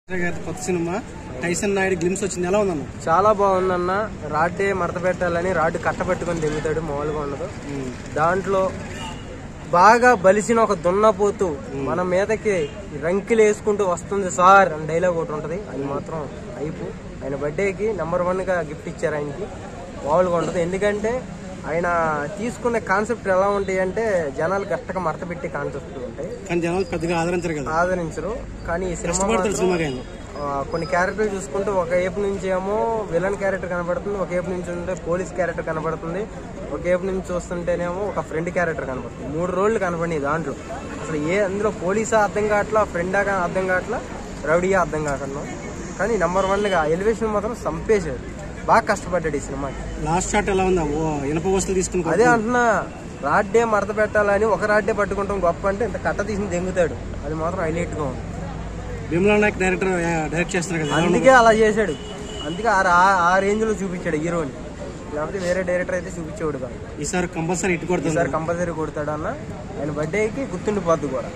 కొత్త cinema Tyson Naidu glimpse వచ్చింది, ఎలా ఉందన్న? చాలా బాగుందన్న. రాడ్డే మడత పెట్టాలని రాడ్డు కట్టబెట్టుకుని దిగుతాడు, మామూలుగా ఉండదు. దాంట్లో బాగా బలిసిన ఒక దున్నపోతూ మన మీదకి రంకిలు వేసుకుంటూ వస్తుంది సార్ అని డైలాగ్ ఒకటి ఉంటది. అది మాత్రం అయిపు ఆయన బర్త్డేకి నెంబర్ 1 గా గిఫ్ట్ ఇచ్చారు. ఆయనకి మామూలుగా ఉండదు. ఎందుకంటే ఆయన తీసుకునే కాన్సెప్ట్ ఎలా ఉంటాయి అంటే జనాలు గట్టగా మడత పెట్టే కాన్సెప్ట్ ఉంటాయి, కానీ జనాలు పెద్దగా ఆదరించరు. కానీ ఈ సినిమా కొన్ని క్యారెక్టర్లు చూసుకుంటే ఒక ఏపు నుంచి ఏమో విలన్ క్యారెక్టర్ కనబడుతుంది, ఒక ఏపు నుంచి ఉంటే పోలీస్ క్యారెక్టర్ కనబడుతుంది, ఒక ఏపు నుంచి చూస్తుంటేనేమో ఒక ఫ్రెండ్ క్యారెక్టర్ కనబడుతుంది. 3 రోళ్ళు కనబడినాయి దాంట్లో. అసలు అందులో పోలీసా అర్థం కావట్లా, ఫ్రెండా అర్థం కావట్లా, రౌడీయా అర్థం కావట్లా. కానీ నెంబర్ 1 గా ఎలివేషన్ మాత్రం సంపేశాడు. బాగా కష్టపడ్డాడు ఈ సినిమాకి. లాస్ట్ షాట్ ఎలా ఉందా? ఇనప వస్తువులు తీసుకుని అదే అంటున్నా, రాడ్డే మడత పెట్టాలని ఒక రాడ్డే పట్టుకుంటాం గొప్ప అంటే ఇంత కట్ట తీసి దెంగుతాడు. అది మాత్రం హైలైట్ గా ఉంది. భీమ్లా నాయక్ డైరెక్ట్ చేస్తున్నారు కదా, అందుకే అలా చేశాడు. అందుకే ఆ రేంజ్ లో చూపించాడు హీరోని. లేకపోతే వేరే డైరెక్టర్ అయితే చూపించేవాడు కాదు. ఈసారి కంపల్సరీ ఇటు కొడతాడు, కంపల్సరీ కొడతాడు అన్న. ఆయన బర్త్డేకి గుర్తుండిపోద్ది కూడా.